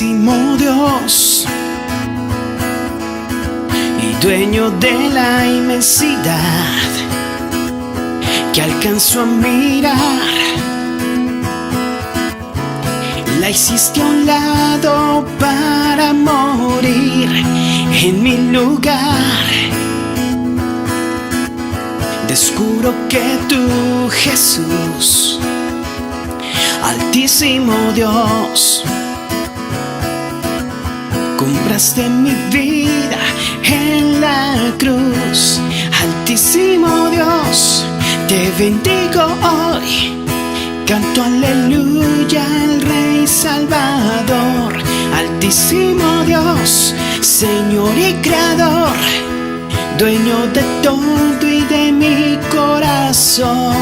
Altísimo Dios y dueño de la inmensidad, que alcanzó a mirar, la hiciste a un lado para morir en mi lugar. Descubro que tú, Jesús, Altísimo Dios, compraste mi vida en la cruz. Altísimo Dios, te bendigo hoy, canto aleluya al Rey Salvador. Altísimo Dios, Señor y Creador, dueño de todo y de mi corazón.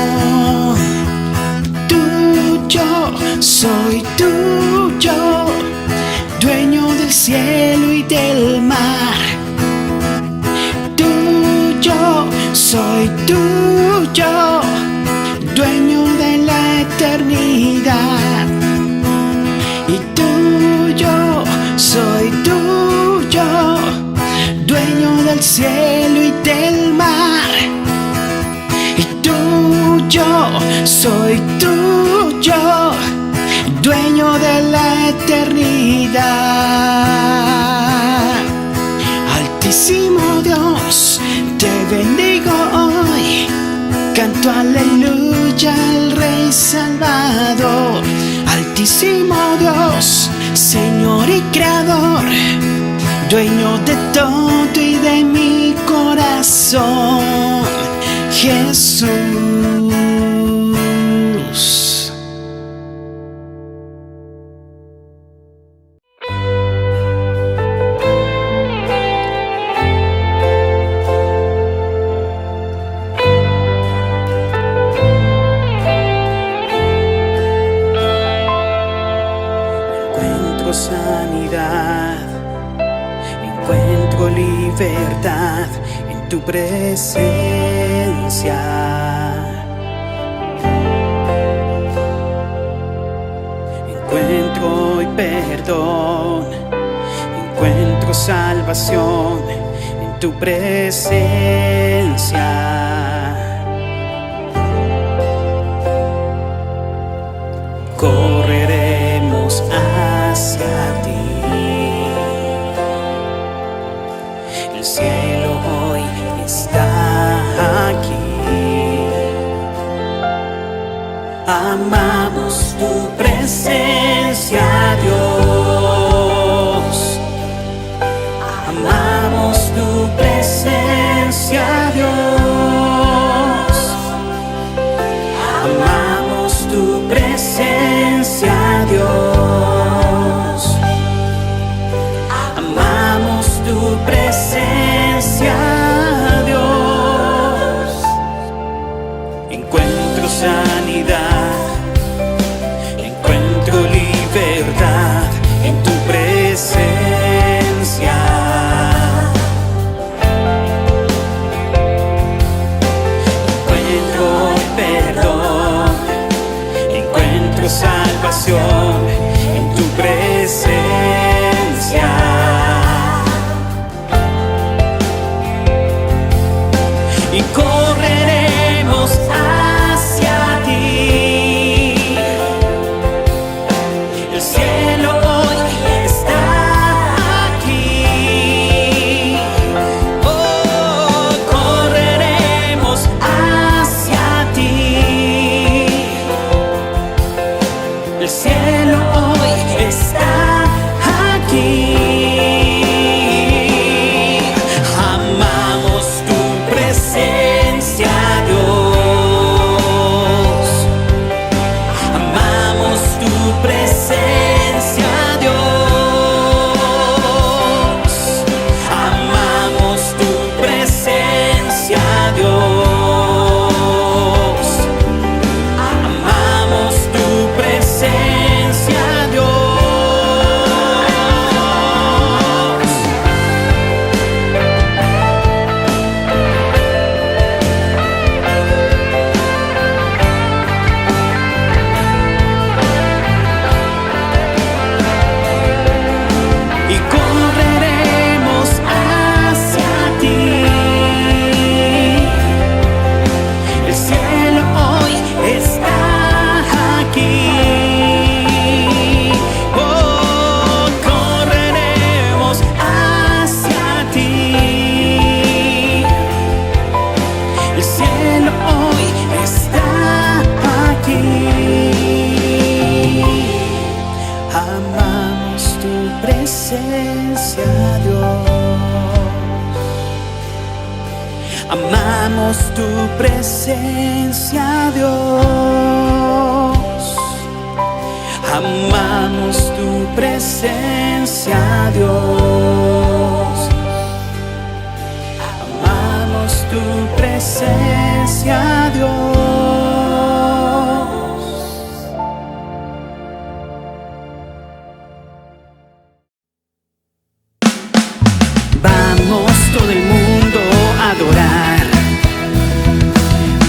Tuyo soy, tuyo, dueño del cielo y del mar. Tuyo soy, tuyo, dueño de la eternidad. Y tuyo soy, tuyo, dueño del cielo y del mar. Y tuyo soy, tuyo, dueño de la eternidad. Altísimo Dios, te bendigo hoy, canto aleluya al Rey Salvador. Altísimo Dios, Señor y Creador, dueño de todo y de mi corazón, Jesús. Encuentro sanidad, encuentro libertad en tu presencia. Encuentro hoy perdón, encuentro salvación en tu presencia. Correremos hacia ti. El cielo hoy está aquí. Amamos tu presencia, Dios. Amamos tu presencia, Dios. Amamos tu presencia, Dios. Amamos tu presencia, Dios. Encuentro sanidad, encuentro libertad en tu presencia. Encuentro perdón, encuentro salvación en tu presencia. Y correremos hacia ti. presencia, Dios. Amamos tu presencia, Dios. Amamos tu presencia, Dios. Amamos tu presencia, Dios. Vamos todo el mundo a adorar.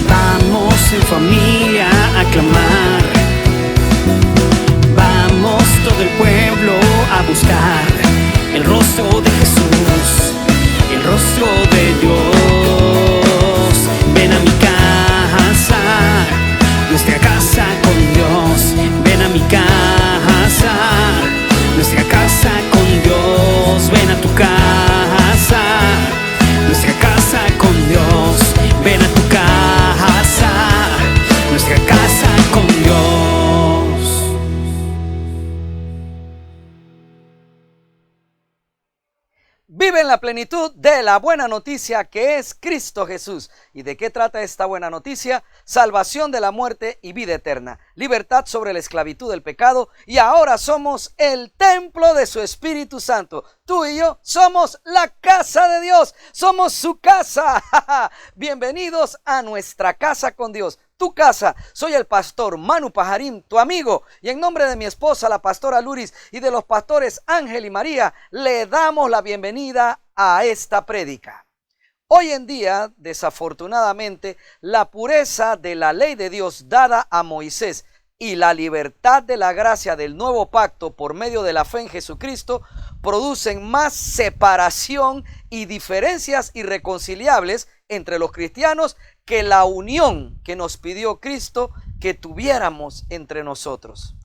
Vamos en familia a clamar. Vamos todo el pueblo a buscar el rostro de Jesús, el rostro de Dios. Ven a mi casa, nuestra casa con Dios. Ven a mi casa, nuestra casa con Dios. Ven a tu casa, nuestra casa con Dios. Ven a tu casa, nuestra casa con Dios. Vive en la plenitud de la buena noticia que es Cristo Jesús. ¿Y de qué trata esta buena noticia? Salvación de la muerte y vida eterna, libertad sobre la esclavitud del pecado, y ahora somos el templo de su Espíritu Santo. Tú y yo somos la casa de Dios, somos su casa. Bienvenidos a nuestra casa con Dios. Tu casa. Soy el pastor Manu Pajarín, tu amigo, y en nombre de mi esposa, la pastora Luris, y de los pastores Ángel y María, le damos la bienvenida a esta prédica. Hoy en día, desafortunadamente, la pureza de la ley de Dios dada a Moisés y la libertad de la gracia del nuevo pacto por medio de la fe en Jesucristo producen más separación y diferencias irreconciliables entre los cristianos que la unión que nos pidió Cristo que tuviéramos entre nosotros.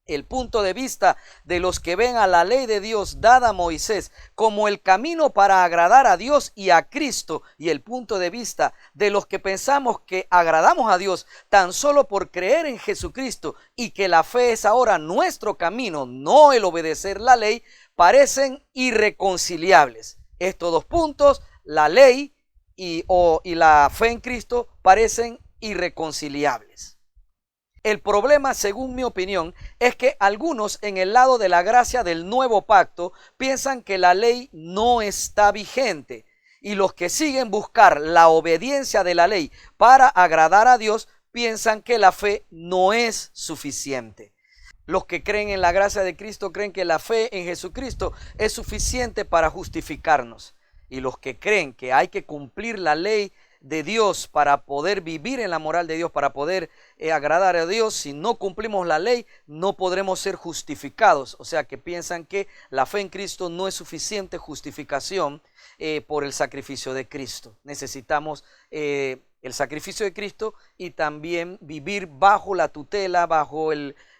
El punto de vista de los que ven a la ley de Dios dada a Moisés como el camino para agradar a Dios y a Cristo, y el punto de vista de los que pensamos que agradamos a Dios tan solo por creer en Jesucristo y que la fe es ahora nuestro camino, no el obedecer la ley, parecen irreconciliables. Estos dos puntos, la ley y la fe en Cristo, parecen irreconciliables. El problema, según mi opinión, es que algunos en el lado de la gracia del nuevo pacto piensan que la ley no está vigente, y los que siguen buscar la obediencia de la ley para agradar a Dios piensan que la fe no es suficiente. Los que creen en la gracia de Cristo creen que la fe en Jesucristo es suficiente para justificarnos, y los que creen que hay que cumplir la ley de Dios para poder vivir en la moral de Dios, para poder agradar a Dios, si no cumplimos la ley no podremos ser justificados. O sea que piensan que la fe en Cristo no es suficiente justificación por el sacrificio de Cristo. Necesitamos el sacrificio de Cristo y también vivir bajo la tutela, bajo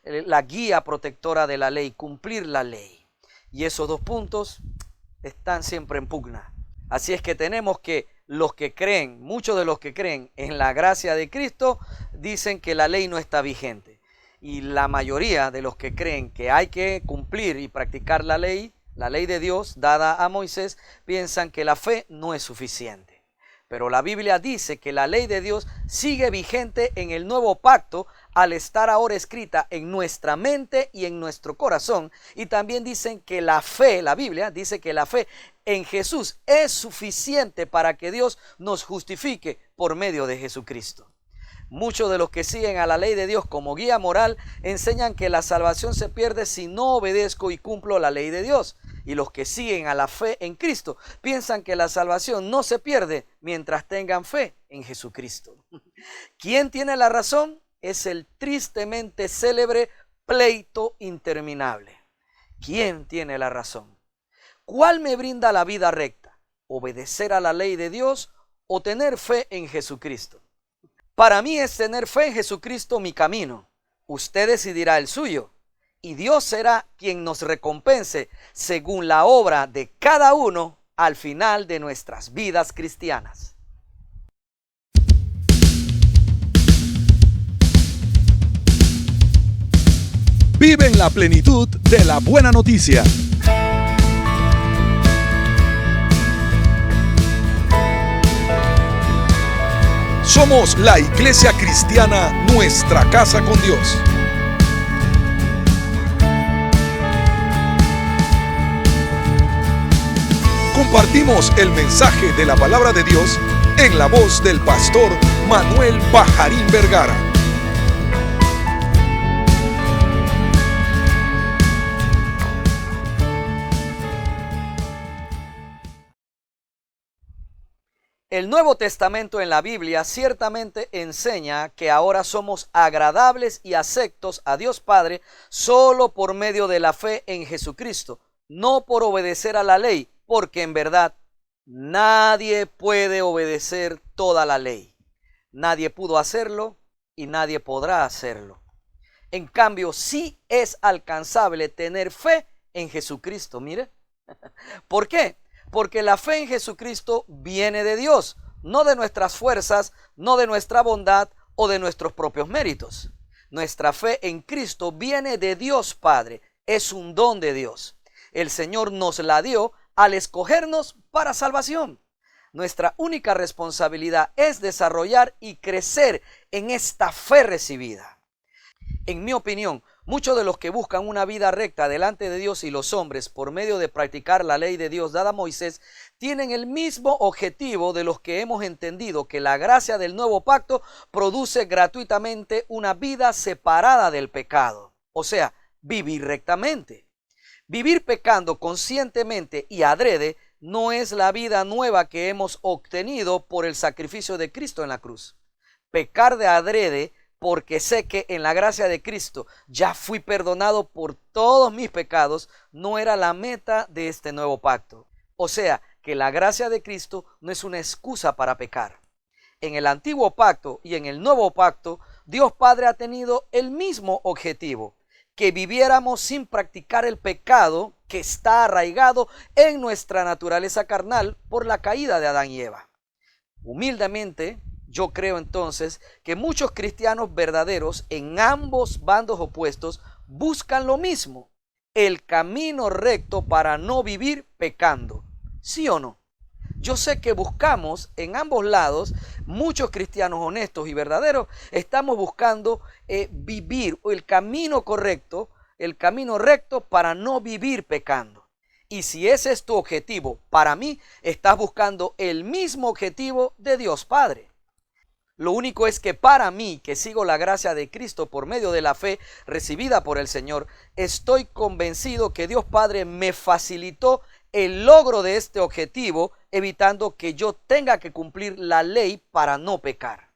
la guía protectora de la ley, cumplir la ley. Y esos dos puntos están siempre en pugna. Así es que tenemos que muchos de los que creen en la gracia de Cristo dicen que la ley no está vigente. Y la mayoría de los que creen que hay que cumplir y practicar la ley de Dios dada a Moisés, piensan que la fe no es suficiente. Pero la Biblia dice que la ley de Dios sigue vigente en el nuevo pacto al estar ahora escrita en nuestra mente y en nuestro corazón. Y también dicen que la Biblia dice que la fe en Jesús es suficiente para que Dios nos justifique por medio de Jesucristo. Muchos de los que siguen a la ley de Dios como guía moral enseñan que la salvación se pierde si no obedezco y cumplo la ley de Dios. Y los que siguen a la fe en Cristo piensan que la salvación no se pierde mientras tengan fe en Jesucristo. ¿Quién tiene la razón? Es el tristemente célebre pleito interminable. ¿Quién tiene la razón? ¿Cuál me brinda la vida recta? ¿Obedecer a la ley de Dios o tener fe en Jesucristo? Para mí es tener fe en Jesucristo mi camino. Usted decidirá el suyo. Y Dios será quien nos recompense según la obra de cada uno al final de nuestras vidas cristianas. Vive en la plenitud de la buena noticia. Somos la Iglesia Cristiana Nuestra Casa con Dios. Compartimos el mensaje de la palabra de Dios en la voz del pastor Manuel Pajarín Vergara. El Nuevo Testamento en la Biblia ciertamente enseña que ahora somos agradables y aceptos a Dios Padre solo por medio de la fe en Jesucristo, no por obedecer a la ley, porque en verdad nadie puede obedecer toda la ley. Nadie pudo hacerlo y nadie podrá hacerlo. En cambio, sí es alcanzable tener fe en Jesucristo. Mire, ¿por qué? Porque la fe en Jesucristo viene de Dios, no de nuestras fuerzas, no de nuestra bondad o de nuestros propios méritos. Nuestra fe en Cristo viene de Dios Padre, es un don de Dios. El Señor nos la dio al escogernos para salvación. Nuestra única responsabilidad es desarrollar y crecer en esta fe recibida. En mi opinión, muchos de los que buscan una vida recta delante de Dios y los hombres por medio de practicar la ley de Dios dada a Moisés tienen el mismo objetivo de los que hemos entendido que la gracia del nuevo pacto produce gratuitamente una vida separada del pecado, o sea, vivir rectamente. Vivir pecando conscientemente y adrede no es la vida nueva que hemos obtenido por el sacrificio de Cristo en la cruz. Pecar de adrede porque sé que en la gracia de Cristo ya fui perdonado por todos mis pecados, no era la meta de este nuevo pacto. O sea, que la gracia de Cristo no es una excusa para pecar. En el antiguo pacto y en el nuevo pacto, Dios Padre ha tenido el mismo objetivo, que viviéramos sin practicar el pecado que está arraigado en nuestra naturaleza carnal por la caída de Adán y Eva. Humildemente, yo creo entonces que muchos cristianos verdaderos en ambos bandos opuestos buscan lo mismo, el camino recto para no vivir pecando. ¿Sí o no? Yo sé que buscamos en ambos lados, muchos cristianos honestos y verdaderos, estamos buscando vivir el camino correcto, el camino recto para no vivir pecando. Y si ese es tu objetivo, para mí, estás buscando el mismo objetivo de Dios Padre. Lo único es que para mí, que sigo la gracia de Cristo por medio de la fe recibida por el Señor, estoy convencido que Dios Padre me facilitó el logro de este objetivo, evitando que yo tenga que cumplir la ley para no pecar.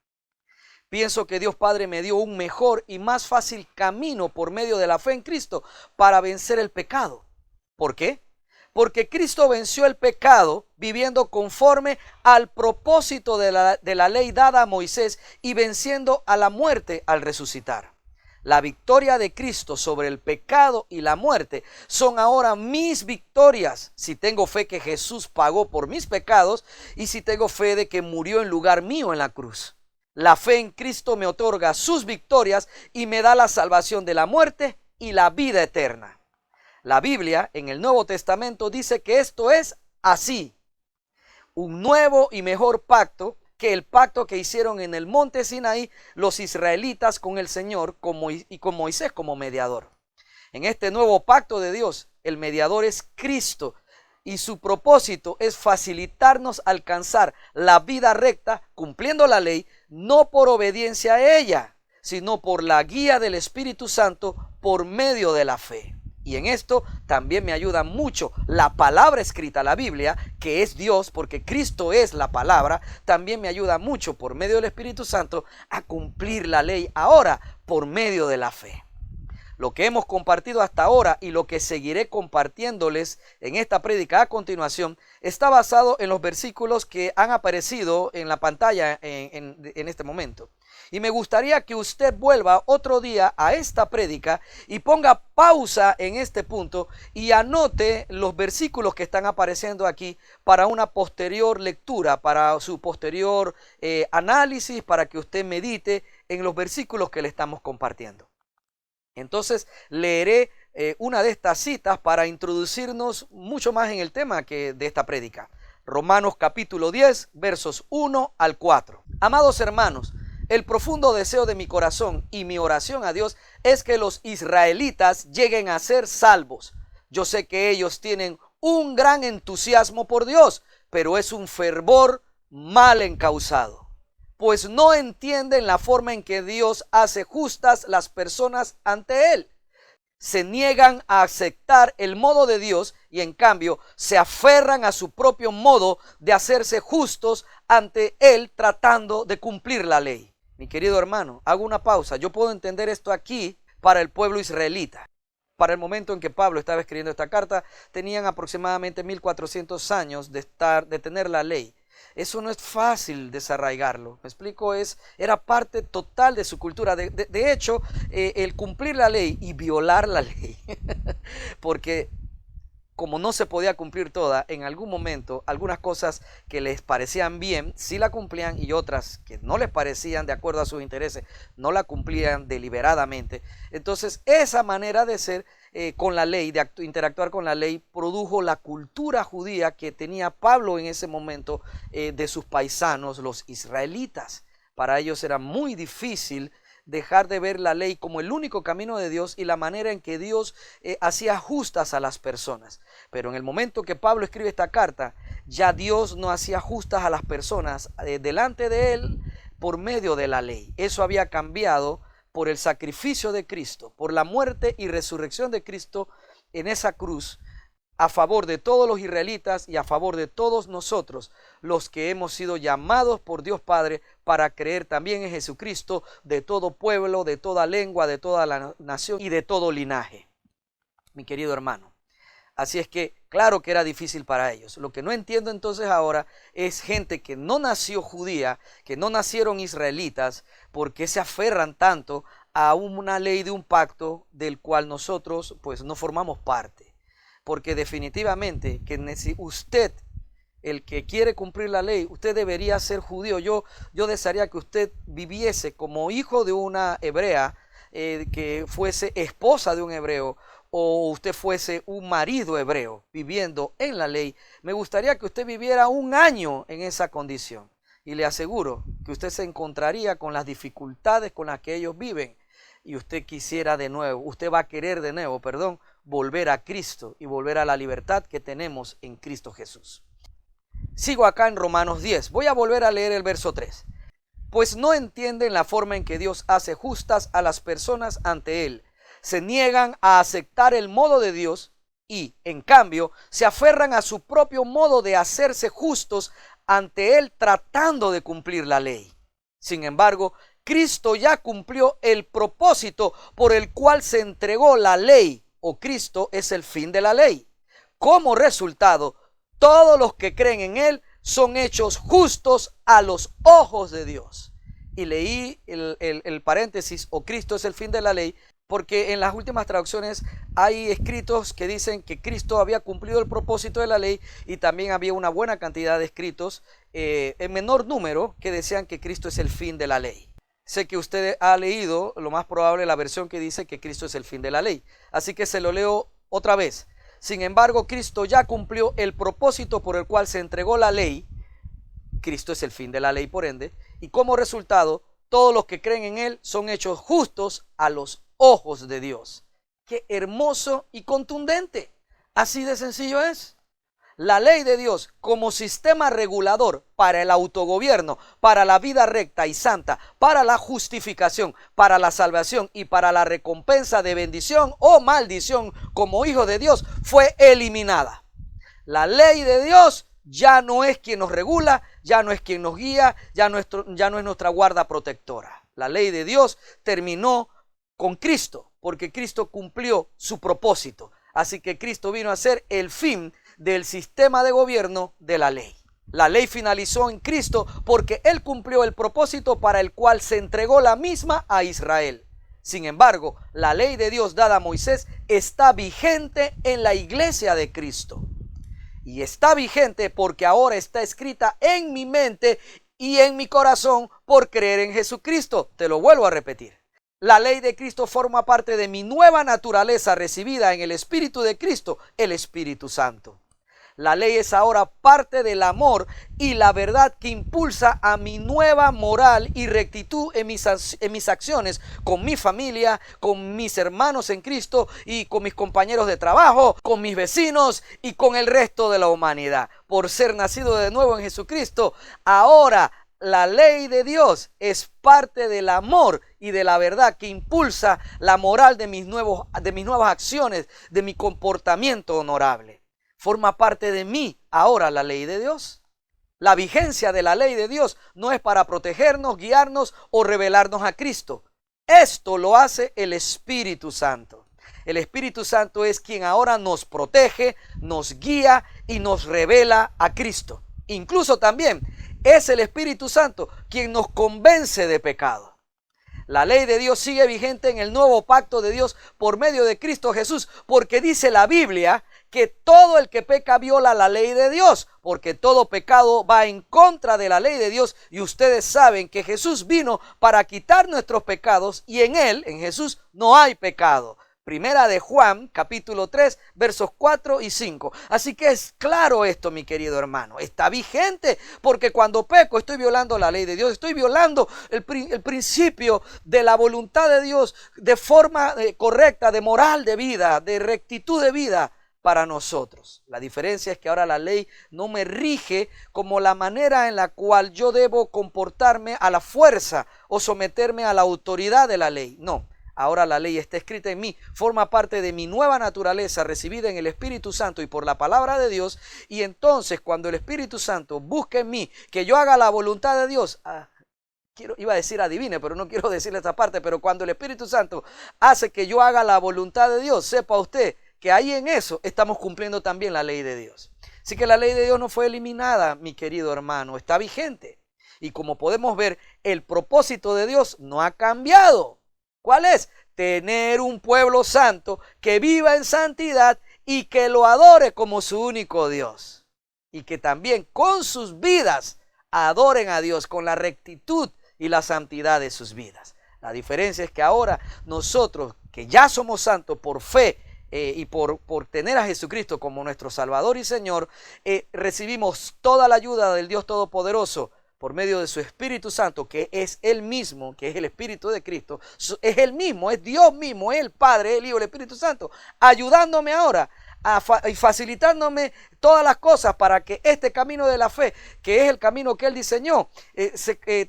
Pienso que Dios Padre me dio un mejor y más fácil camino por medio de la fe en Cristo para vencer el pecado. ¿Por qué? Porque Cristo venció el pecado viviendo conforme al propósito de la ley dada a Moisés y venciendo a la muerte al resucitar. La victoria de Cristo sobre el pecado y la muerte son ahora mis victorias si tengo fe que Jesús pagó por mis pecados y si tengo fe de que murió en lugar mío en la cruz. La fe en Cristo me otorga sus victorias y me da la salvación de la muerte y la vida eterna. La Biblia en el Nuevo Testamento dice que esto es así. Un nuevo y mejor pacto que el pacto que hicieron en el monte Sinaí los israelitas con el Señor y con Moisés como mediador. En este nuevo pacto de Dios, el mediador es Cristo y su propósito es facilitarnos alcanzar la vida recta cumpliendo la ley, no por obediencia a ella, sino por la guía del Espíritu Santo por medio de la fe. Y en esto también me ayuda mucho la palabra escrita, la Biblia, que es Dios, porque Cristo es la palabra. También me ayuda mucho por medio del Espíritu Santo a cumplir la ley ahora por medio de la fe. Lo que hemos compartido hasta ahora y lo que seguiré compartiéndoles en esta prédica a continuación está basado en los versículos que han aparecido en la pantalla en este momento. Y me gustaría que usted vuelva otro día a esta prédica y ponga pausa en este punto y anote los versículos que están apareciendo aquí para una posterior lectura, para su posterior análisis, para que usted medite en los versículos que le estamos compartiendo. Entonces leeré una de estas citas para introducirnos mucho más en el tema de esta prédica. Romanos capítulo 10, versos 1 al 4. Amados hermanos, el profundo deseo de mi corazón y mi oración a Dios es que los israelitas lleguen a ser salvos. Yo sé que ellos tienen un gran entusiasmo por Dios, pero es un fervor mal encausado, pues no entienden la forma en que Dios hace justas las personas ante Él. Se niegan a aceptar el modo de Dios y en cambio se aferran a su propio modo de hacerse justos ante Él, tratando de cumplir la ley. Mi querido hermano, hago una pausa. Yo puedo entender esto aquí para el pueblo israelita. Para el momento en que Pablo estaba escribiendo esta carta, tenían aproximadamente 1400 años de tener la ley. Eso no es fácil desarraigarlo. ¿Me explico? Era parte total de su cultura. De hecho, el cumplir la ley y violar la ley, porque como no se podía cumplir toda, en algún momento algunas cosas que les parecían bien sí la cumplían y otras que no les parecían de acuerdo a sus intereses no la cumplían deliberadamente. Entonces esa manera de ser con la ley, de interactuar con la ley, produjo la cultura judía que tenía Pablo en ese momento de sus paisanos, los israelitas. Para ellos era muy difícil dejar de ver la ley como el único camino de Dios y la manera en que Dios hacía justas a las personas. Pero en el momento que Pablo escribe esta carta, ya Dios no hacía justas a las personas delante de él por medio de la ley. Eso había cambiado por el sacrificio de Cristo, por la muerte y resurrección de Cristo en esa cruz, a favor de todos los israelitas y a favor de todos nosotros, los que hemos sido llamados por Dios Padre para creer también en Jesucristo, de todo pueblo, de toda lengua, de toda la nación y de todo linaje. Mi querido hermano, así es que claro que era difícil para ellos. Lo que no entiendo entonces ahora es gente que no nació judía, que no nacieron israelitas, ¿por qué se aferran tanto a una ley de un pacto del cual nosotros pues no formamos parte? Porque definitivamente que usted, el que quiere cumplir la ley, usted debería ser judío. Yo desearía que usted viviese como hijo de una hebrea, que fuese esposa de un hebreo, o usted fuese un marido hebreo viviendo en la ley. Me gustaría que usted viviera un año en esa condición. Y le aseguro que usted se encontraría con las dificultades con las que ellos viven. Y usted quisiera de nuevo, usted va a querer de nuevo, volver a Cristo y volver a la libertad que tenemos en Cristo Jesús. Sigo acá en Romanos 10. Voy a volver a leer el verso 3. Pues no entienden la forma en que Dios hace justas a las personas ante Él. Se niegan a aceptar el modo de Dios y, en cambio, se aferran a su propio modo de hacerse justos ante Él, tratando de cumplir la ley. Sin embargo, Cristo ya cumplió el propósito por el cual se entregó la ley, o Cristo es el fin de la ley. Como resultado, todos los que creen en Él son hechos justos a los ojos de Dios. Y leí el paréntesis, o Cristo es el fin de la ley, porque en las últimas traducciones hay escritos que dicen que Cristo había cumplido el propósito de la ley, y también había una buena cantidad de escritos en menor número que decían que Cristo es el fin de la ley. Sé que usted ha leído, lo más probable, la versión que dice que Cristo es el fin de la ley. Así que se lo leo otra vez. Sin embargo, Cristo ya cumplió el propósito por el cual se entregó la ley. Cristo es el fin de la ley, por ende. Y como resultado, todos los que creen en Él son hechos justos a los ojos de Dios. ¡Qué hermoso y contundente! Así de sencillo es. La ley de Dios como sistema regulador para el autogobierno, para la vida recta y santa, para la justificación, para la salvación y para la recompensa de bendición o maldición como hijo de Dios fue eliminada. La ley de Dios ya no es quien nos regula, ya no es quien nos guía, ya no es nuestra guarda protectora. La ley de Dios terminó con Cristo, porque Cristo cumplió su propósito. Así que Cristo vino a ser el fin del sistema de gobierno de la ley. La ley finalizó en Cristo porque Él cumplió el propósito para el cual se entregó la misma a Israel. Sin embargo, la ley de Dios dada a Moisés está vigente en la iglesia de Cristo. Y está vigente porque ahora está escrita en mi mente y en mi corazón por creer en Jesucristo. Te lo vuelvo a repetir. La ley de Cristo forma parte de mi nueva naturaleza recibida en el Espíritu de Cristo, el Espíritu Santo. La ley es ahora parte del amor y la verdad que impulsa a mi nueva moral y rectitud en mis acciones con mi familia, con mis hermanos en Cristo y con mis compañeros de trabajo, con mis vecinos y con el resto de la humanidad. Por ser nacido de nuevo en Jesucristo, ahora la ley de Dios es parte del amor y de la verdad que impulsa la moral de mis nuevas acciones, de mi comportamiento honorable. Forma parte de mí ahora la ley de Dios. La vigencia de la ley de Dios no es para protegernos, guiarnos o revelarnos a Cristo. Esto lo hace el Espíritu Santo. El Espíritu Santo es quien ahora nos protege, nos guía y nos revela a Cristo. Incluso también es el Espíritu Santo quien nos convence de pecado. La ley de Dios sigue vigente en el nuevo pacto de Dios por medio de Cristo Jesús, porque dice la Biblia que todo el que peca viola la ley de Dios, porque todo pecado va en contra de la ley de Dios, y ustedes saben que Jesús vino para quitar nuestros pecados y en Él, en Jesús, no hay pecado. Primera de Juan, capítulo 3, versos 4 y 5. Así que es claro esto, mi querido hermano. Está vigente porque cuando peco estoy violando la ley de Dios. Estoy violando el principio de la voluntad de Dios de forma correcta, de moral de vida, de rectitud de vida para nosotros. La diferencia es que ahora la ley no me rige como la manera en la cual yo debo comportarme a la fuerza o someterme a la autoridad de la ley. No. Ahora la ley está escrita en mí, forma parte de mi nueva naturaleza recibida en el Espíritu Santo y por la palabra de Dios. Y entonces cuando el Espíritu Santo busque en mí que yo haga la voluntad de Dios, iba a decir adivine, pero no quiero decirle esta parte, pero cuando el Espíritu Santo hace que yo haga la voluntad de Dios, sepa usted que ahí en eso estamos cumpliendo también la ley de Dios. Así que la ley de Dios no fue eliminada, mi querido hermano, está vigente. Y como podemos ver, el propósito de Dios no ha cambiado. ¿Cuál es? Tener un pueblo santo que viva en santidad y que lo adore como su único Dios. Y que también con sus vidas adoren a Dios con la rectitud y la santidad de sus vidas. La diferencia es que ahora nosotros que ya somos santos por fe y por tener a Jesucristo como nuestro Salvador y Señor, recibimos toda la ayuda del Dios Todopoderoso por medio de su Espíritu Santo, que es Él mismo, que es el Espíritu de Cristo, es Él mismo, es Dios mismo, es el Padre, el Hijo, el Espíritu Santo, ayudándome ahora y facilitándome todas las cosas para que este camino de la fe, que es el camino que Él diseñó,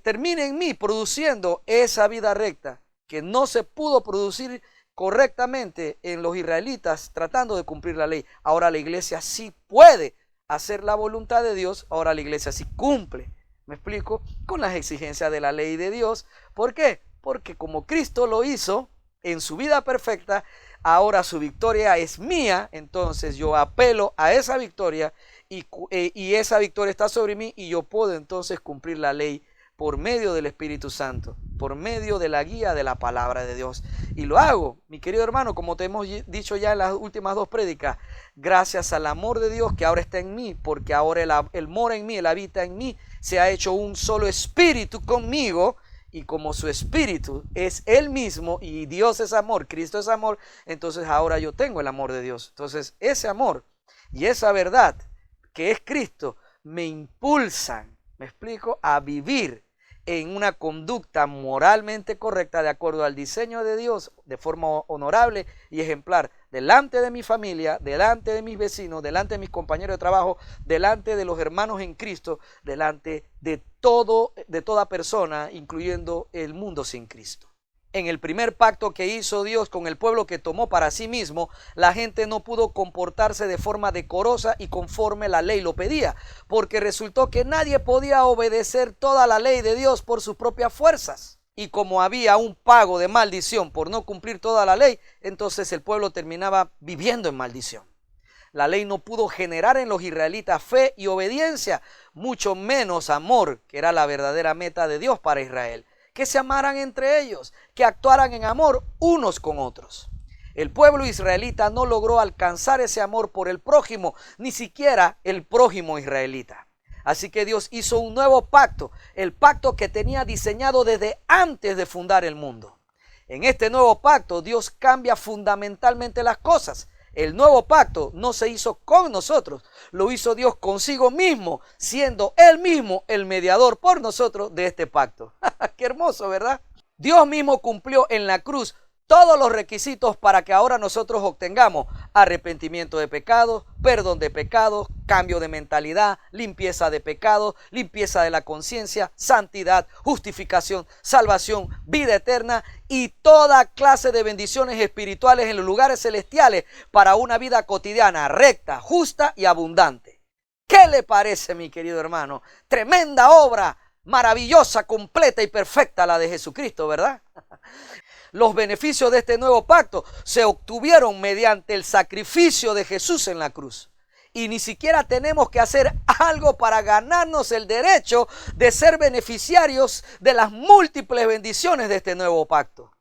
termine en mí produciendo esa vida recta que no se pudo producir correctamente en los israelitas tratando de cumplir la ley. Ahora la iglesia sí puede hacer la voluntad de Dios, ahora la iglesia sí cumple. ¿Me explico? Con las exigencias de la ley de Dios. ¿Por qué? Porque como Cristo lo hizo en su vida perfecta, ahora su victoria es mía. Entonces yo apelo a esa victoria y esa victoria está sobre mí y yo puedo entonces cumplir la ley por medio del Espíritu Santo, por medio de la guía de la palabra de Dios. Y lo hago, mi querido hermano, como te hemos dicho ya en las últimas dos prédicas, gracias al amor de Dios que ahora está en mí, porque ahora Él mora en mí, Él habita en mí, se ha hecho un solo espíritu conmigo, y como su espíritu es Él mismo, y Dios es amor, Cristo es amor, entonces ahora yo tengo el amor de Dios. Entonces ese amor y esa verdad que es Cristo me impulsan, me explico, a vivir en una conducta moralmente correcta de acuerdo al diseño de Dios, de forma honorable y ejemplar, delante de mi familia, delante de mis vecinos, delante de mis compañeros de trabajo, delante de los hermanos en Cristo, delante de toda persona, incluyendo el mundo sin Cristo. En el primer pacto que hizo Dios con el pueblo que tomó para sí mismo, la gente no pudo comportarse de forma decorosa y conforme la ley lo pedía, porque resultó que nadie podía obedecer toda la ley de Dios por sus propias fuerzas. Y como había un pago de maldición por no cumplir toda la ley, entonces el pueblo terminaba viviendo en maldición. La ley no pudo generar en los israelitas fe y obediencia, mucho menos amor, que era la verdadera meta de Dios para Israel. Que se amaran entre ellos, que actuaran en amor unos con otros. El pueblo israelita no logró alcanzar ese amor por el prójimo, ni siquiera el prójimo israelita. Así que Dios hizo un nuevo pacto, el pacto que tenía diseñado desde antes de fundar el mundo. En este nuevo pacto Dios cambia fundamentalmente las cosas. El nuevo pacto no se hizo con nosotros, lo hizo Dios consigo mismo, siendo Él mismo el mediador por nosotros de este pacto. ¡Qué hermoso!, ¿verdad? Dios mismo cumplió en la cruz todos los requisitos para que ahora nosotros obtengamos arrepentimiento de pecados, perdón de pecados, cambio de mentalidad, limpieza de pecados, limpieza de la conciencia, santidad, justificación, salvación, vida eterna y toda clase de bendiciones espirituales en los lugares celestiales para una vida cotidiana recta, justa y abundante. ¿Qué le parece, mi querido hermano? Tremenda obra, maravillosa, completa y perfecta la de Jesucristo, ¿verdad? Los beneficios de este nuevo pacto se obtuvieron mediante el sacrificio de Jesús en la cruz. Y ni siquiera tenemos que hacer algo para ganarnos el derecho de ser beneficiarios de las múltiples bendiciones de este nuevo pacto.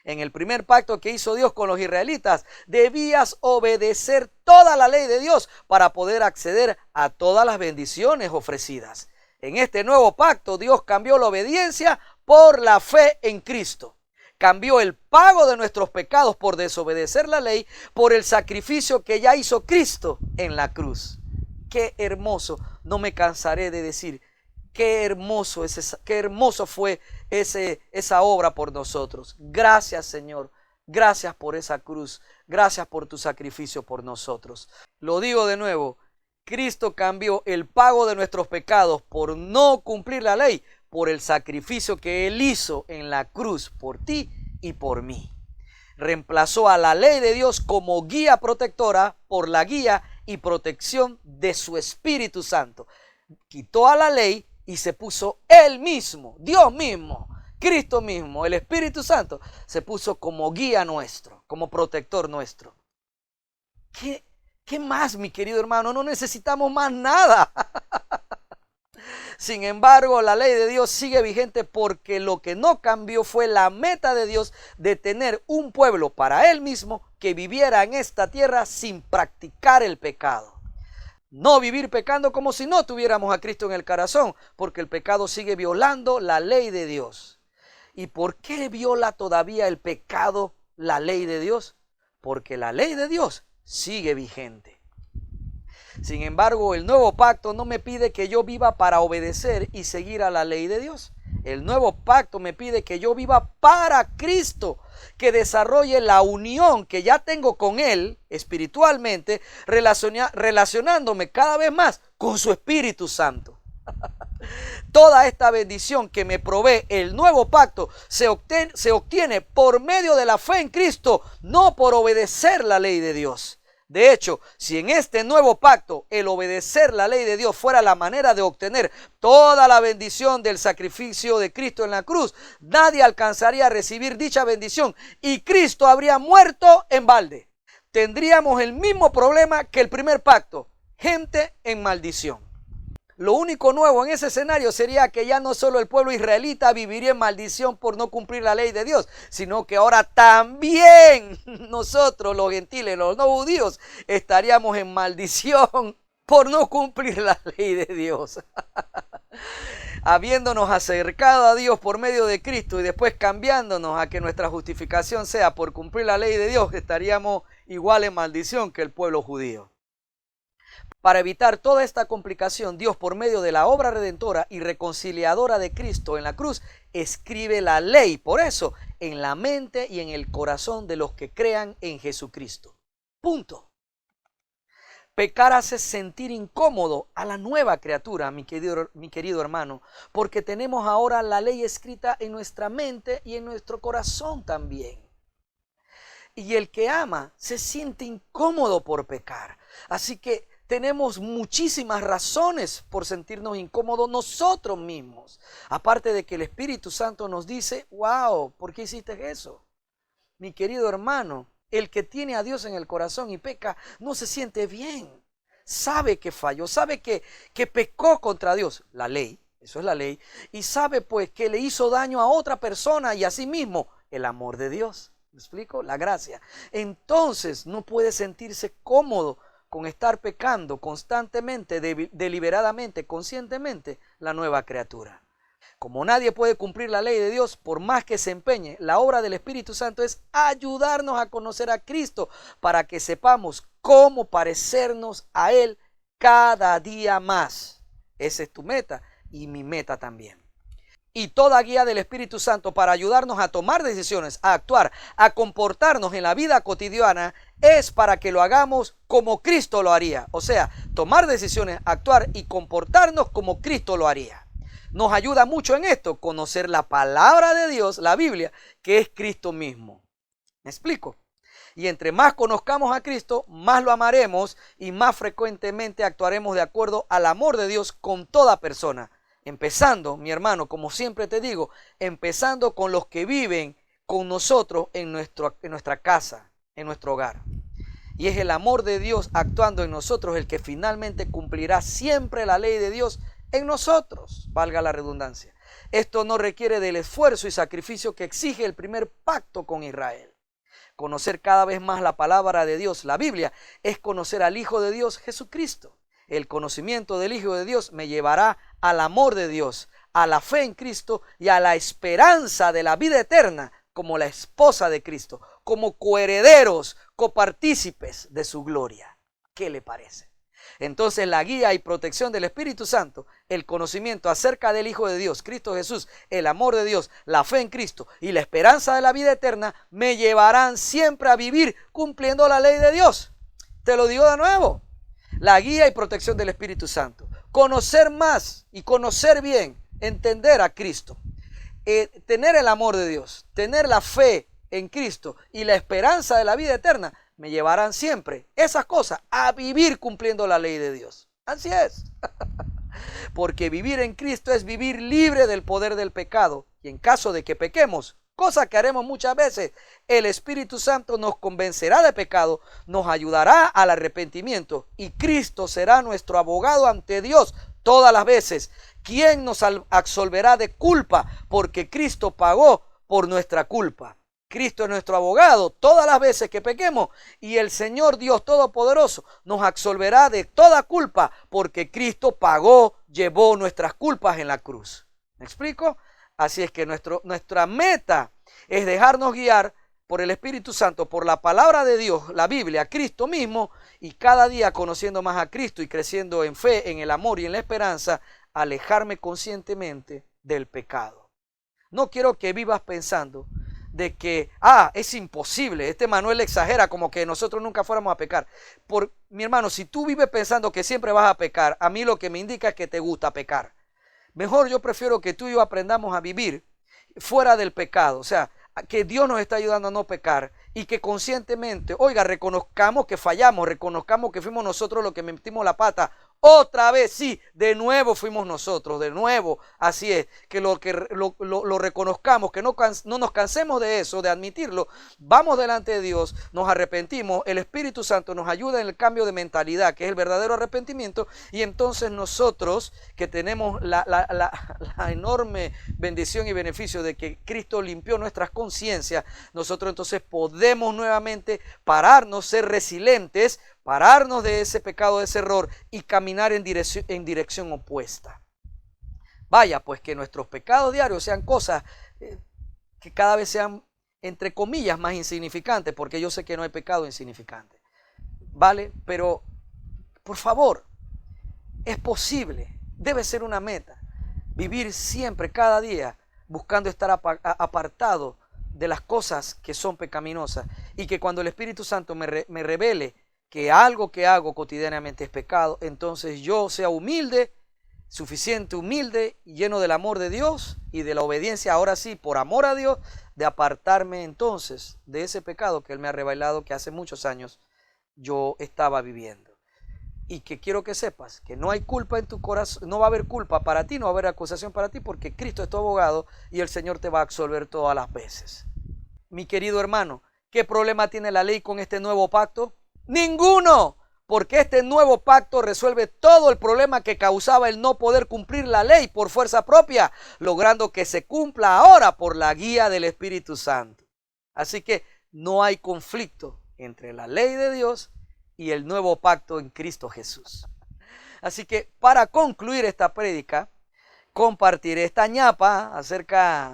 En el primer pacto que hizo Dios con los israelitas, debías obedecer toda la ley de Dios para poder acceder a todas las bendiciones ofrecidas. En este nuevo pacto, Dios cambió la obediencia por la fe en Cristo. Cambió el pago de nuestros pecados por desobedecer la ley por el sacrificio que ya hizo Cristo en la cruz. Qué hermoso, no me cansaré de decir, qué hermoso fue esa obra por nosotros. Gracias, Señor, gracias por esa cruz, gracias por tu sacrificio por nosotros. Lo digo de nuevo, Cristo cambió el pago de nuestros pecados por no cumplir la ley, por el sacrificio que Él hizo en la cruz por ti y por mí. Reemplazó a la ley de Dios como guía protectora por la guía y protección de su Espíritu Santo. Quitó a la ley y se puso Él mismo, Dios mismo, Cristo mismo, el Espíritu Santo, se puso como guía nuestro, como protector nuestro. ¿Qué más, mi querido hermano? No necesitamos más nada. Sin embargo, la ley de Dios sigue vigente porque lo que no cambió fue la meta de Dios de tener un pueblo para Él mismo que viviera en esta tierra sin practicar el pecado. No vivir pecando como si no tuviéramos a Cristo en el corazón, porque el pecado sigue violando la ley de Dios. ¿Y por qué viola todavía el pecado la ley de Dios? Porque la ley de Dios sigue vigente. Sin embargo, el nuevo pacto no me pide que yo viva para obedecer y seguir a la ley de Dios. El nuevo pacto me pide que yo viva para Cristo, que desarrolle la unión que ya tengo con Él espiritualmente, relacionándome cada vez más con su Espíritu Santo. Toda esta bendición que me provee el nuevo pacto se obtiene por medio de la fe en Cristo, no por obedecer la ley de Dios. De hecho, si en este nuevo pacto el obedecer la ley de Dios fuera la manera de obtener toda la bendición del sacrificio de Cristo en la cruz, nadie alcanzaría a recibir dicha bendición y Cristo habría muerto en balde. Tendríamos el mismo problema que el primer pacto, gente en maldición. Lo único nuevo en ese escenario sería que ya no solo el pueblo israelita viviría en maldición por no cumplir la ley de Dios, sino que ahora también nosotros, los gentiles, los no judíos, estaríamos en maldición por no cumplir la ley de Dios. Habiéndonos acercado a Dios por medio de Cristo y después cambiándonos a que nuestra justificación sea por cumplir la ley de Dios, estaríamos igual en maldición que el pueblo judío. Para evitar toda esta complicación, Dios, por medio de la obra redentora y reconciliadora de Cristo en la cruz, escribe la ley, por eso, en la mente y en el corazón de los que crean en Jesucristo. Punto. Pecar hace sentir incómodo a la nueva criatura, mi querido hermano, porque tenemos ahora la ley escrita en nuestra mente y en nuestro corazón también. Y el que ama se siente incómodo por pecar. Así que tenemos muchísimas razones por sentirnos incómodos nosotros mismos. Aparte de que el Espíritu Santo nos dice, wow, ¿por qué hiciste eso? Mi querido hermano, el que tiene a Dios en el corazón y peca, no se siente bien. Sabe que falló, sabe que pecó contra Dios, la ley, eso es la ley. Y sabe pues que le hizo daño a otra persona y a sí mismo, el amor de Dios. ¿Me explico? La gracia. Entonces no puede sentirse cómodo con estar pecando constantemente, deliberadamente, conscientemente, la nueva criatura. Como nadie puede cumplir la ley de Dios, por más que se empeñe, la obra del Espíritu Santo es ayudarnos a conocer a Cristo para que sepamos cómo parecernos a Él cada día más. Esa es tu meta y mi meta también. Y toda guía del Espíritu Santo para ayudarnos a tomar decisiones, a actuar, a comportarnos en la vida cotidiana es para que lo hagamos como Cristo lo haría. O sea, tomar decisiones, actuar y comportarnos como Cristo lo haría. Nos ayuda mucho en esto, conocer la palabra de Dios, la Biblia, que es Cristo mismo. ¿Me explico? Y entre más conozcamos a Cristo, más lo amaremos y más frecuentemente actuaremos de acuerdo al amor de Dios con toda persona. Empezando, mi hermano, como siempre te digo, empezando con los que viven con nosotros en nuestra casa, en nuestro hogar. Y es el amor de Dios actuando en nosotros el que finalmente cumplirá siempre la ley de Dios en nosotros, valga la redundancia. Esto no requiere del esfuerzo y sacrificio que exige el primer pacto con Israel. Conocer cada vez más la palabra de Dios, la Biblia, es conocer al Hijo de Dios, Jesucristo. El conocimiento del Hijo de Dios me llevará al amor de Dios, a la fe en Cristo y a la esperanza de la vida eterna como la esposa de Cristo, como coherederos, copartícipes de su gloria. ¿Qué le parece? Entonces la guía y protección del Espíritu Santo, el conocimiento acerca del Hijo de Dios, Cristo Jesús, el amor de Dios, la fe en Cristo y la esperanza de la vida eterna me llevarán siempre a vivir cumpliendo la ley de Dios. Te lo digo de nuevo. La guía y protección del Espíritu Santo. Conocer más y conocer bien, entender a Cristo. Tener el amor de Dios, tener la fe en Cristo y la esperanza de la vida eterna me llevarán siempre esas cosas a vivir cumpliendo la ley de Dios. Así es. Porque vivir en Cristo es vivir libre del poder del pecado. Y en caso de que pequemos, cosa que haremos muchas veces, el Espíritu Santo nos convencerá de pecado, nos ayudará al arrepentimiento y Cristo será nuestro abogado ante Dios todas las veces. ¿Quién nos absolverá de culpa? Porque Cristo pagó por nuestra culpa. Cristo es nuestro abogado todas las veces que pequemos y el Señor Dios Todopoderoso nos absolverá de toda culpa porque Cristo pagó, llevó nuestras culpas en la cruz. ¿Me explico? Así es que nuestra meta es dejarnos guiar por el Espíritu Santo, por la palabra de Dios, la Biblia, Cristo mismo, y cada día conociendo más a Cristo y creciendo en fe, en el amor y en la esperanza, alejarme conscientemente del pecado. No quiero que vivas pensando de que, es imposible, este Manuel exagera como que nosotros nunca fuéramos a pecar. Mi hermano, si tú vives pensando que siempre vas a pecar, a mí lo que me indica es que te gusta pecar. Mejor yo prefiero que tú y yo aprendamos a vivir fuera del pecado, o sea, que Dios nos está ayudando a no pecar y que conscientemente, reconozcamos que fallamos, reconozcamos que fuimos nosotros los que metimos la pata. Otra vez, sí, de nuevo fuimos nosotros, de nuevo, así es, que lo reconozcamos, que no nos cansemos de eso, de admitirlo, vamos delante de Dios, nos arrepentimos, el Espíritu Santo nos ayuda en el cambio de mentalidad, que es el verdadero arrepentimiento, y entonces nosotros, que tenemos la enorme bendición y beneficio de que Cristo limpió nuestras conciencias, nosotros entonces podemos nuevamente pararnos, ser resilientes, pararnos de ese pecado, de ese error y caminar en dirección opuesta. Vaya, pues que nuestros pecados diarios sean cosas que cada vez sean, entre comillas, más insignificantes, porque yo sé que no hay pecado insignificante. ¿Vale? Pero, por favor, es posible, debe ser una meta, vivir siempre, cada día, buscando estar apartado de las cosas que son pecaminosas y que cuando el Espíritu Santo me revele que algo que hago cotidianamente es pecado, entonces yo sea humilde, suficiente humilde, lleno del amor de Dios y de la obediencia, ahora sí, por amor a Dios, de apartarme entonces de ese pecado que Él me ha revelado que hace muchos años yo estaba viviendo. Y que quiero que sepas que no hay culpa en tu corazón, no va a haber culpa para ti, no va a haber acusación para ti, porque Cristo es tu abogado y el Señor te va a absolver todas las veces. Mi querido hermano, ¿qué problema tiene la ley con este nuevo pacto? ¡Ninguno! Porque este nuevo pacto resuelve todo el problema que causaba el no poder cumplir la ley por fuerza propia, logrando que se cumpla ahora por la guía del Espíritu Santo. Así que no hay conflicto entre la ley de Dios y el nuevo pacto en Cristo Jesús. Así que para concluir esta prédica, compartiré esta ñapa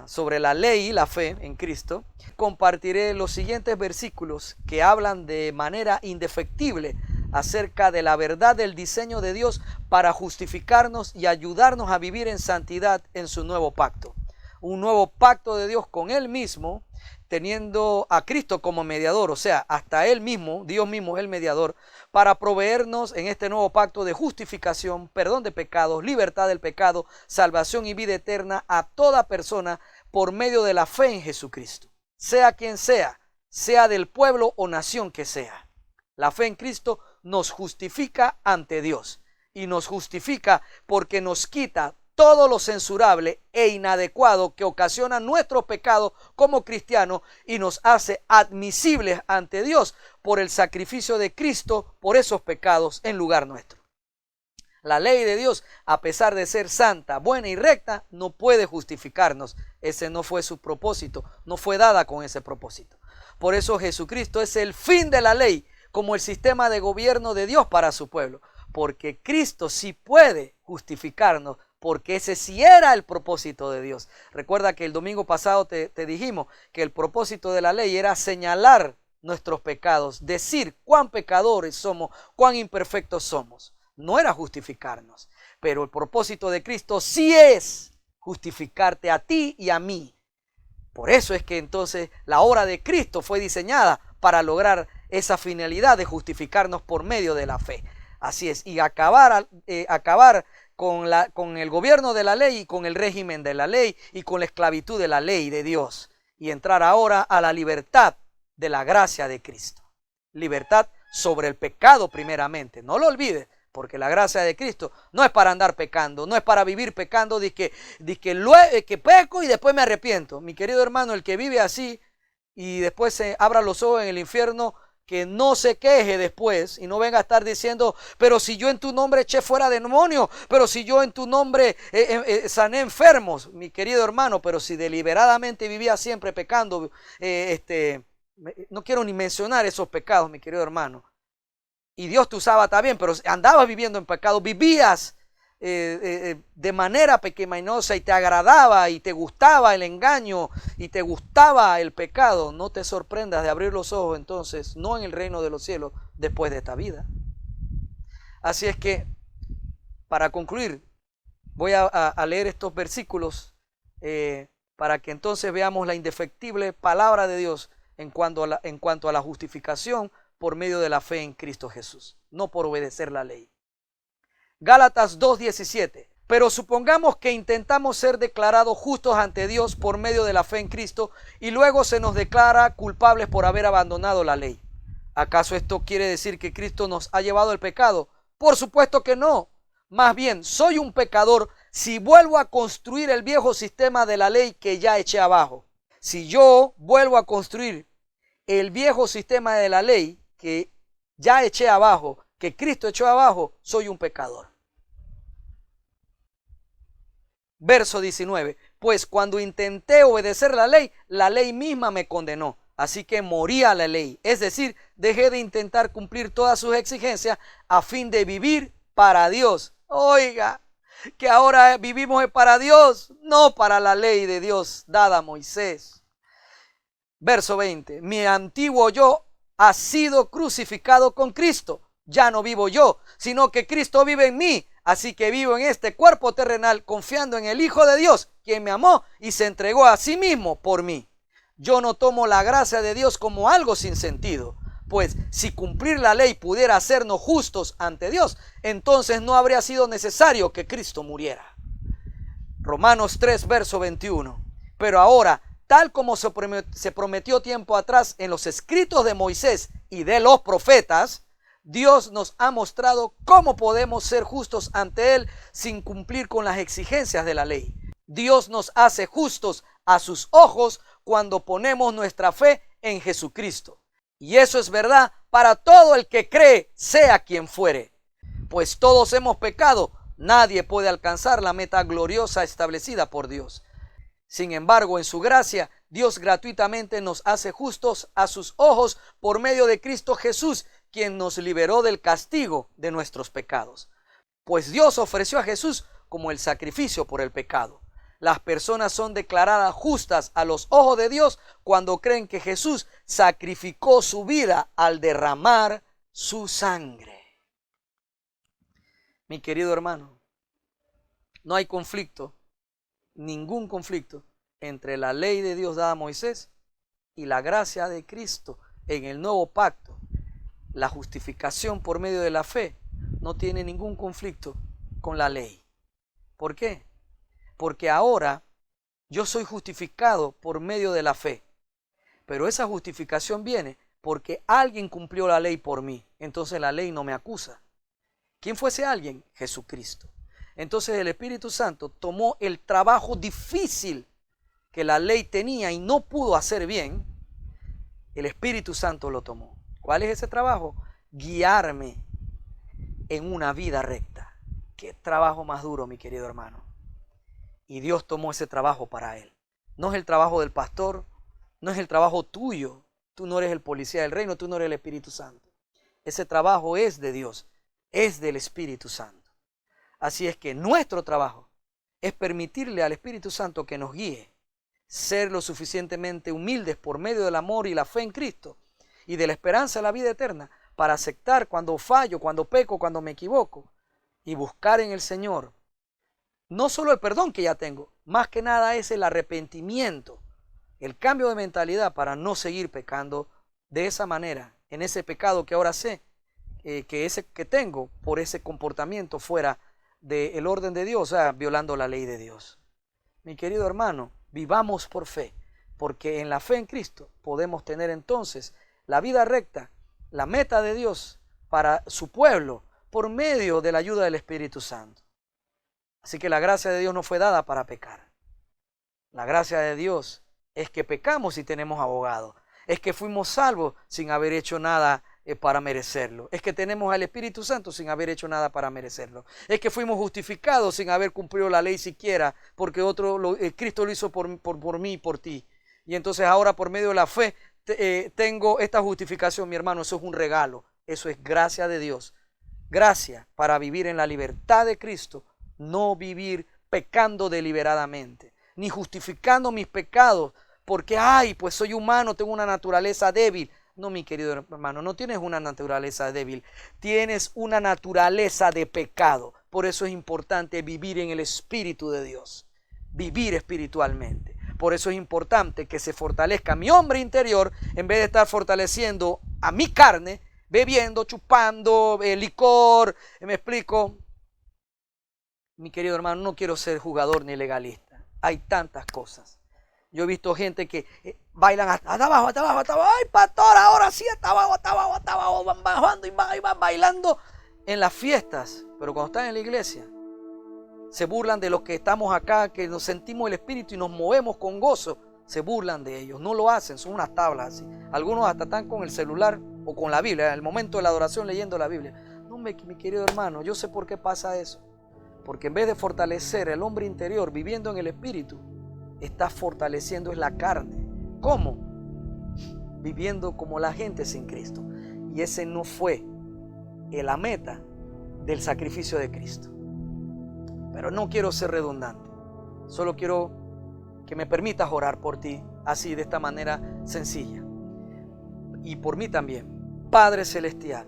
sobre la ley y la fe en Cristo. Compartiré los siguientes versículos que hablan de manera indefectible acerca de la verdad del diseño de Dios para justificarnos y ayudarnos a vivir en santidad en su nuevo pacto. Un nuevo pacto de Dios con Él mismo, teniendo a Cristo como mediador, o sea, hasta Él mismo, Dios mismo es el mediador, para proveernos en este nuevo pacto de justificación, perdón de pecados, libertad del pecado, salvación y vida eterna a toda persona por medio de la fe en Jesucristo. Sea quien sea del pueblo o nación que sea. La fe en Cristo nos justifica ante Dios y nos justifica porque nos quita todo lo censurable e inadecuado que ocasiona nuestro pecado como cristianos y nos hace admisibles ante Dios por el sacrificio de Cristo por esos pecados en lugar nuestro. La ley de Dios, a pesar de ser santa, buena y recta, no puede justificarnos. Ese no fue su propósito, no fue dada con ese propósito. Por eso Jesucristo es el fin de la ley, como el sistema de gobierno de Dios para su pueblo. Porque Cristo sí puede justificarnos, porque ese sí era el propósito de Dios. Recuerda que el domingo pasado te dijimos que el propósito de la ley era señalar nuestros pecados, decir cuán pecadores somos, cuán imperfectos somos. No era justificarnos, pero el propósito de Cristo sí es justificarte a ti y a mí. Por eso es que entonces la obra de Cristo fue diseñada para lograr esa finalidad de justificarnos por medio de la fe. Así es, y acabar con el gobierno de la ley y con el régimen de la ley y con la esclavitud de la ley de Dios y entrar ahora a la libertad de la gracia de Cristo. Libertad sobre el pecado primeramente, no lo olvides. Porque la gracia de Cristo no es para andar pecando, no es para vivir pecando, que peco y después me arrepiento. Mi querido hermano, el que vive así y después se abra los ojos en el infierno, que no se queje después y no venga a estar diciendo, pero si yo en tu nombre eché fuera demonios, pero si yo en tu nombre sané enfermos. Mi querido hermano, pero si deliberadamente vivía siempre pecando, no quiero ni mencionar esos pecados, mi querido hermano. Y Dios te usaba también, pero andabas viviendo en pecado, vivías de manera pecaminosa y te agradaba y te gustaba el engaño y te gustaba el pecado. No te sorprendas de abrir los ojos entonces, no en el reino de los cielos, después de esta vida. Así es que, para concluir, voy a leer estos versículos para que entonces veamos la indefectible palabra de Dios en cuanto a la justificación por medio de la fe en Cristo Jesús, no por obedecer la ley. Gálatas 2:17. Pero supongamos que intentamos ser declarados justos ante Dios por medio de la fe en Cristo y luego se nos declara culpables por haber abandonado la ley. ¿Acaso esto quiere decir que Cristo nos ha llevado el pecado? Por supuesto que no. Más bien, soy un pecador si vuelvo a construir el viejo sistema de la ley que ya eché abajo. Si yo vuelvo a construir el viejo sistema de la ley que ya eché abajo, que Cristo echó abajo, soy un pecador. Verso 19. Pues cuando intenté obedecer la ley misma me condenó. Así que morí a la ley. Es decir, dejé de intentar cumplir todas sus exigencias a fin de vivir para Dios. Oiga, que ahora vivimos para Dios, no para la ley de Dios dada a Moisés. Verso 20. Mi antiguo yo ha sido crucificado con Cristo. Ya no vivo yo, sino que Cristo vive en mí. Así que vivo en este cuerpo terrenal confiando en el Hijo de Dios, quien me amó y se entregó a sí mismo por mí. Yo no tomo la gracia de Dios como algo sin sentido, pues si cumplir la ley pudiera hacernos justos ante Dios, entonces no habría sido necesario que Cristo muriera. Romanos 3, verso 21. Pero ahora, tal como se prometió tiempo atrás en los escritos de Moisés y de los profetas, Dios nos ha mostrado cómo podemos ser justos ante Él sin cumplir con las exigencias de la ley. Dios nos hace justos a sus ojos cuando ponemos nuestra fe en Jesucristo. Y eso es verdad para todo el que cree, sea quien fuere. Pues todos hemos pecado, nadie puede alcanzar la meta gloriosa establecida por Dios. Sin embargo, en su gracia, Dios gratuitamente nos hace justos a sus ojos por medio de Cristo Jesús, quien nos liberó del castigo de nuestros pecados. Pues Dios ofreció a Jesús como el sacrificio por el pecado. Las personas son declaradas justas a los ojos de Dios cuando creen que Jesús sacrificó su vida al derramar su sangre. Mi querido hermano, no hay conflicto, ningún conflicto entre la ley de Dios dada a Moisés y la gracia de Cristo en el nuevo pacto. La justificación por medio de la fe no tiene ningún conflicto con la ley. ¿Por qué? Porque ahora yo soy justificado por medio de la fe. Pero esa justificación viene porque alguien cumplió la ley por mí. Entonces la ley no me acusa. ¿Quién fue ese alguien? Jesucristo. Entonces el Espíritu Santo tomó el trabajo difícil que la ley tenía y no pudo hacer bien. El Espíritu Santo lo tomó. ¿Cuál es ese trabajo? Guiarme en una vida recta. Qué trabajo más duro, mi querido hermano. Y Dios tomó ese trabajo para él. No es el trabajo del pastor, no es el trabajo tuyo. Tú no eres el policía del reino, tú no eres el Espíritu Santo. Ese trabajo es de Dios, es del Espíritu Santo. Así es que nuestro trabajo es permitirle al Espíritu Santo que nos guíe, ser lo suficientemente humildes por medio del amor y la fe en Cristo y de la esperanza de la vida eterna para aceptar cuando fallo, cuando peco, cuando me equivoco y buscar en el Señor no solo el perdón que ya tengo, más que nada es el arrepentimiento, el cambio de mentalidad para no seguir pecando de esa manera, en ese pecado que ahora sé que tengo por ese comportamiento fuera del orden de Dios, o sea, violando la ley de Dios. Mi querido hermano, vivamos por fe, porque en la fe en Cristo podemos tener entonces la vida recta, la meta de Dios para su pueblo por medio de la ayuda del Espíritu Santo. Así que la gracia de Dios no fue dada para pecar. La gracia de Dios es que pecamos y tenemos abogado. Es que fuimos salvos sin haber hecho nada para merecerlo. Es que tenemos al Espíritu Santo sin haber hecho nada para merecerlo. Es que fuimos justificados sin haber cumplido la ley siquiera, porque Cristo lo hizo por mí y por ti. Y entonces ahora por medio de la fe tengo esta justificación, mi hermano. Eso es un regalo. Eso es gracia de Dios. Gracia para vivir en la libertad de Cristo. No vivir pecando deliberadamente, ni justificando mis pecados, porque, pues soy humano, tengo una naturaleza débil. No, mi querido hermano, no tienes una naturaleza débil, tienes una naturaleza de pecado. Por eso es importante vivir en el Espíritu de Dios, vivir espiritualmente. Por eso es importante que se fortalezca mi hombre interior, en vez de estar fortaleciendo a mi carne, bebiendo, chupando, licor, ¿me explico? Mi querido hermano, no quiero ser jugador ni legalista. Hay tantas cosas. Yo he visto gente que bailan hasta abajo, hasta abajo, hasta abajo. ¡Ay, pastor! Ahora sí, hasta abajo, hasta abajo, hasta abajo. Van bajando y van bailando en las fiestas. Pero cuando están en la iglesia, se burlan de los que estamos acá, que nos sentimos el Espíritu y nos movemos con gozo. Se burlan de ellos. No lo hacen, son unas tablas así. Algunos hasta están con el celular o con la Biblia, en el momento de la adoración leyendo la Biblia. No, mi querido hermano, yo sé por qué pasa eso. Porque en vez de fortalecer el hombre interior viviendo en el Espíritu, está fortaleciendo es la carne. ¿Cómo? Viviendo como la gente sin Cristo. Y ese no fue la meta del sacrificio de Cristo. Pero no quiero ser redundante. Solo quiero que me permitas orar por ti, así de esta manera sencilla. Y por mí también. Padre Celestial,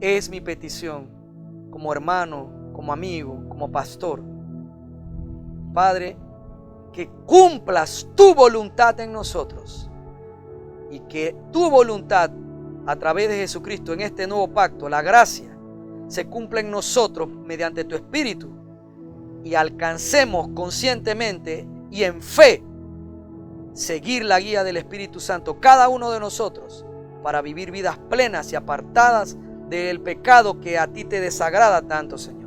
es mi petición como hermano, como amigo, como pastor. Padre, que cumplas tu voluntad en nosotros y que tu voluntad a través de Jesucristo en este nuevo pacto, la gracia, se cumpla en nosotros mediante tu Espíritu y alcancemos conscientemente y en fe seguir la guía del Espíritu Santo, cada uno de nosotros, para vivir vidas plenas y apartadas del pecado que a ti te desagrada tanto, Señor.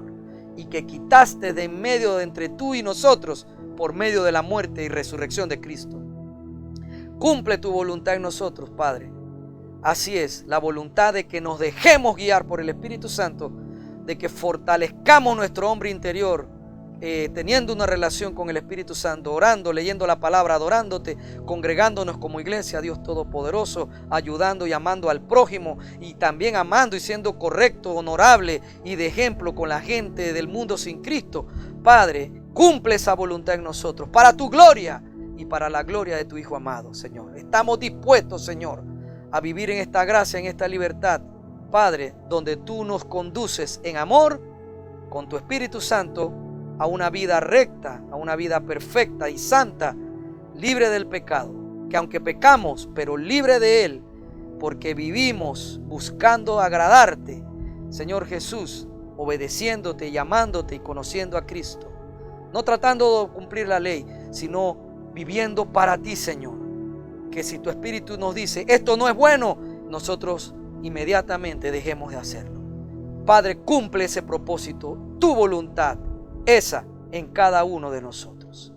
Y que quitaste de en medio de entre tú y nosotros por medio de la muerte y resurrección de Cristo. Cumple tu voluntad en nosotros, Padre. Así es, la voluntad de que nos dejemos guiar por el Espíritu Santo, de que fortalezcamos nuestro hombre interior teniendo una relación con el Espíritu Santo, orando, leyendo la palabra, adorándote, congregándonos como iglesia, Dios Todopoderoso, ayudando y amando al prójimo, y también amando y siendo correcto, honorable y de ejemplo con la gente del mundo sin Cristo. Padre, cumple esa voluntad en nosotros, para tu gloria y para la gloria de tu Hijo amado, Señor. Estamos dispuestos, Señor, a vivir en esta gracia, en esta libertad, Padre, donde tú nos conduces en amor, con tu Espíritu Santo, a una vida recta, a una vida perfecta y santa, libre del pecado, que aunque pecamos, pero libre de él, porque vivimos buscando agradarte, Señor Jesús, obedeciéndote y amándote y conociendo a Cristo, no tratando de cumplir la ley, sino viviendo para ti, Señor. Que si tu Espíritu nos dice, esto no es bueno, nosotros inmediatamente dejemos de hacerlo. Padre, cumple ese propósito, tu voluntad, esa en cada uno de nosotros.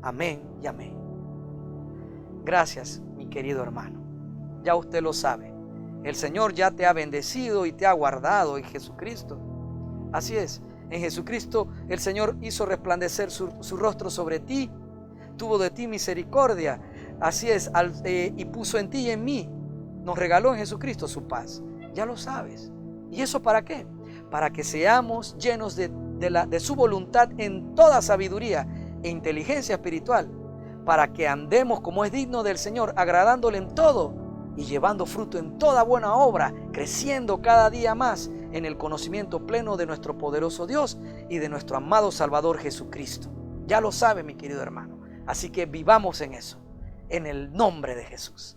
Amén y amén. Gracias, mi querido hermano. Ya usted lo sabe. El Señor ya te ha bendecido y te ha guardado en Jesucristo. Así es. En Jesucristo el Señor hizo resplandecer su rostro sobre ti. Tuvo de ti misericordia. Así es. Y puso en ti y en mí. Nos regaló en Jesucristo su paz. Ya lo sabes. ¿Y eso para qué? Para que seamos llenos de su voluntad en toda sabiduría e inteligencia espiritual, para que andemos como es digno del Señor, agradándole en todo y llevando fruto en toda buena obra, creciendo cada día más en el conocimiento pleno de nuestro poderoso Dios y de nuestro amado Salvador Jesucristo. Ya lo sabe, mi querido hermano. Así que vivamos en eso, en el nombre de Jesús.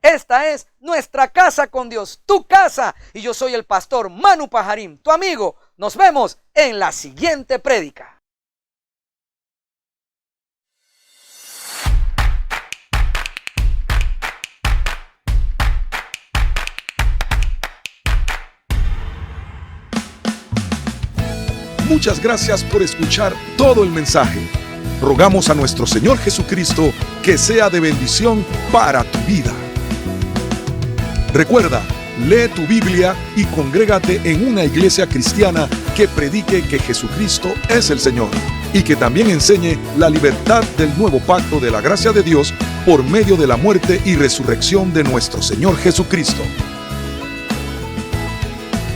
Esta es nuestra casa con Dios, tu casa, y yo soy el pastor Manu Pajarín, tu amigo. Nos vemos en la siguiente prédica. Muchas gracias por escuchar todo el mensaje. Rogamos a nuestro Señor Jesucristo que sea de bendición para tu vida. Recuerda, lee tu Biblia y congrégate en una iglesia cristiana que predique que Jesucristo es el Señor y que también enseñe la libertad del nuevo pacto de la gracia de Dios por medio de la muerte y resurrección de nuestro Señor Jesucristo.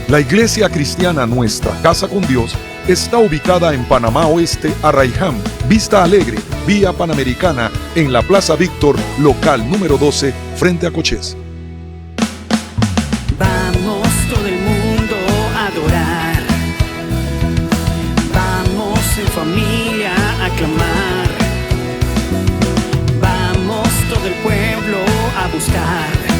La iglesia cristiana Nuestra Casa con Dios está ubicada en Panamá Oeste, Arraiján, Vista Alegre, Vía Panamericana, en la Plaza Víctor, local número 12, frente a Cochés. Vamos todo el mundo a adorar. Vamos en familia a clamar. Vamos todo el pueblo a buscar